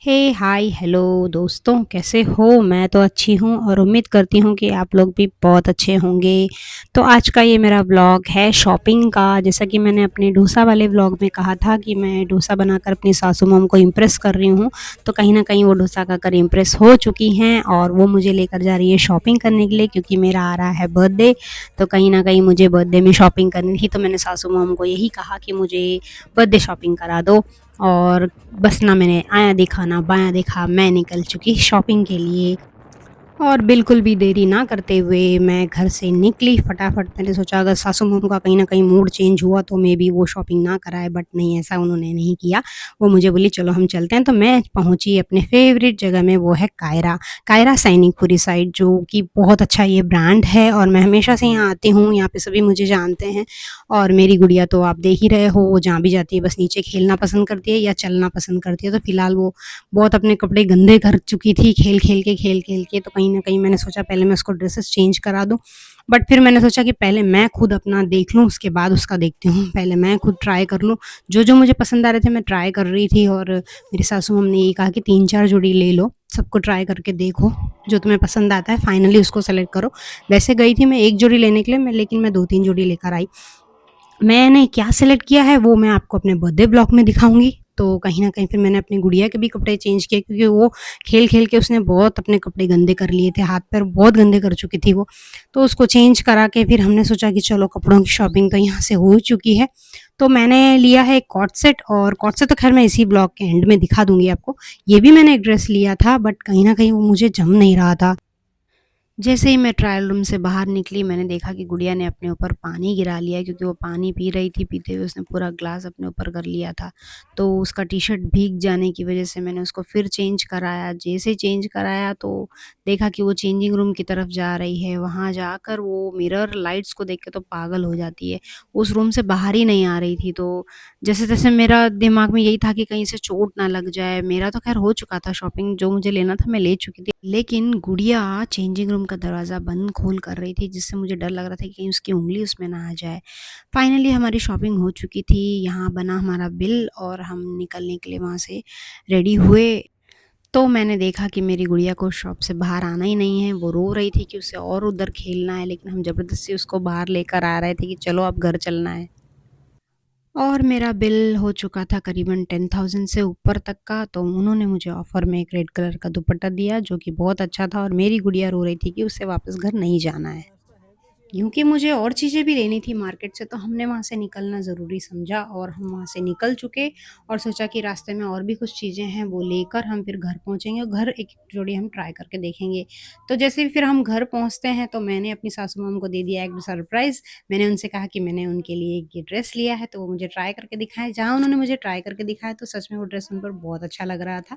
हे hi hello दोस्तों, कैसे हो? मैं तो अच्छी हूँ और उम्मीद करती हूँ कि आप लोग भी बहुत अच्छे होंगे। तो आज का ये मेरा व्लॉग है शॉपिंग का। जैसा कि मैंने अपने डोसा वाले व्लॉग में कहा था कि मैं डोसा बनाकर अपनी सासू मॉम को इम्प्रेस कर रही हूँ, तो कहीं न कहीं वो डोसा खाकर इम्प्रेस हो चुकी हैं और वो मुझे लेकर जा रही है शॉपिंग करने के लिए, क्योंकि मेरा आ रहा है बर्थडे। तो कहीं न कहीं मुझे बर्थडे में शॉपिंग करनी थी, तो मैंने सासू मॉम को यही कहा कि मुझे बर्थडे शॉपिंग करा दो। और बस ना मैंने आया देखा ना बायाँ देखा, मैं निकल चुकी शॉपिंग के लिए। और बिल्कुल भी देरी ना करते हुए मैं घर से निकली फटाफट। मैंने सोचा अगर सासू मॉम का कहीं न कहीं मूड चेंज हुआ तो मेबी वो शॉपिंग ना कराएँ, बट नहीं, ऐसा उन्होंने नहीं किया। वो मुझे बोली चलो हम चलते हैं, तो मैं पहुँची अपने फ़ेवरेट जगह में, वो है कायरा। कायरा सैनिकपुरी साइड, जो कि बहुत अच्छा ये ब्रांड है और मैं हमेशा से यहाँ आती हूँ, यहाँ पे सभी मुझे जानते हैं। और मेरी गुड़िया तो आप देख ही रहे हो, वो जहाँ भी जाती है बस नीचे खेलना पसंद करती है या चलना पसंद करती है। तो फिलहाल वो बहुत अपने कपड़े गंदे कर चुकी थी खेल-खेल के, तो कहीं न कहीं मैंने सोचा पहले मैं उसको ड्रेसेस चेंज करा दूँ। बट फिर मैंने सोचा कि पहले मैं खुद अपना देख लूँ, उसके बाद उसका देखती हूँ। पहले मैं खुद ट्राई कर लूँ, जो-जो मुझे पसंद आ रहे थे मैं ट्राई कर रही थी। और मेरी सासू माँ ने यही कहा कि 3-4 जोड़ी ले लो, सबको ट्राई करके देखो, जो तुम्हें पसंद आता है फाइनली उसको सेलेक्ट करो। वैसे गई थी मैं 1 जोड़ी लेने के लिए, लेकिन मैं 2-3 जोड़ी लेकर आई। मैंने क्या सेलेक्ट किया है वो मैं आपको अपने बर्थडे ब्लॉग में दिखाऊँगी। तो कहीं न कहीं फिर मैंने अपनी गुड़िया के भी कपड़े चेंज किए, क्योंकि वो खेल-खेल के उसने बहुत अपने कपड़े गंदे कर लिए थे, हाथ-पैर बहुत गंदे कर चुकी थी वो। तो उसको चेंज करा के फिर हमने सोचा कि चलो कपड़ों की शॉपिंग तो यहाँ से हो ही चुकी है। तो मैंने लिया है एक कॉर्ड सेट, और कॉर्ड सेट तो ख़ैर मैं इसी ब्लॉग के एंड में दिखा दूँगी आपको। ये भी मैंने एक ड्रेस लिया था, बट कहीं न कहीं वो मुझे जम नहीं रहा था। जैसे ही मैं ट्रायल रूम से बाहर निकली, मैंने देखा कि गुड़िया ने अपने ऊपर पानी गिरा लिया है, क्योंकि वो पानी पी रही थी, पीते हुए उसने पूरा ग्लास अपने ऊपर कर लिया था। तो उसका टी-शर्ट भीग जाने की वज़ह से मैंने उसको फिर चेंज कराया। जैसे ही चेंज कराया तो देखा कि वो चेंजिंग रूम की तरफ जा रही है। वहाँ जाकर वो मिरर लाइट्स को देख के तो पागल हो जाती है। उस रूम से बाहर ही नहीं आ रही थी। तो जैसे-तैसे मेरा दिमाग में यही था कि कहीं से चोट ना लग जाए। मेरा तो ख़ैर हो चुका था शॉपिंग, जो मुझे लेना था मैं ले चुकी थी। लेकिन गुड़िया चेंजिंग रूम का दरवाज़ा बंद खोल कर रही थी, जिससे मुझे डर लग रहा था कि कहीं उसकी उँगली उसमें ना आ जाए। फाइनली हमारी शॉपिंग हो चुकी थी, यहाँ बना हमारा बिल और हम निकलने के लिए वहाँ से रेडी हुए। तो मैंने देखा कि मेरी गुड़िया को शॉप से बाहर आना ही नहीं है। वो रो रही थी कि उसे और उधर खेलना है, लेकिन हम ज़बरदस्ती उसको बाहर लेकर आ रहे थे कि चलो अब घर चलना है। और मेरा बिल हो चुका था करीबन 10,000 से ऊपर तक का, तो उन्होंने मुझे ऑफ़र में एक रेड कलर का दुपट्टा दिया, जो कि बहुत अच्छा था। और मेरी गुड़िया रो रही थी कि उसे वापस घर नहीं जाना है। क्योंकि मुझे और चीज़ें भी लेनी थी मार्केट से, तो हमने वहाँ से निकलना ज़रूरी समझा और हम वहाँ से निकल चुके। और सोचा कि रास्ते में और भी कुछ चीज़ें हैं वो लेकर हम फिर घर पहुँचेंगे और घर एक-एक जोड़ी हम ट्राई करके देखेंगे। तो जैसे ही फिर हम घर पहुँचते हैं, तो मैंने अपनी सासू माँ को दे दिया एक सरप्राइज़। मैंने उनसे कहा कि मैंने उनके लिए ये ड्रेस लिया है, तो वो मुझे ट्राई करके दिखाएँ। जहाँ उन्होंने मुझे ट्राई करके दिखाया, तो सच में वो ड्रेस उन पर बहुत अच्छा लग रहा था।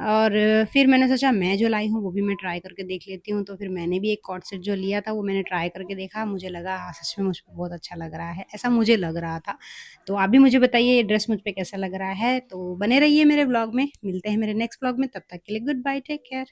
और फिर मैंने सोचा मैं जो लाई हूँ वो भी मैं ट्राई करके देख लेती हूँ, तो फिर मैंने भी एक कॉर्ड सेट जो लिया था वो मैंने ट्राई करके देखा, मुझे लगा हाँ, सच में मुझ पे बहुत अच्छा लग रहा है, ऐसा मुझे लग रहा था। तो आप भी मुझे बताइए ये ड्रेस मुझ पे कैसा लग रहा है? तो बने रहिए मेरे व्लॉग में, मिलते हैं मेरे नेक्स्ट व्लॉग में, तब तक के लिए गुड बाय, टेक केयर।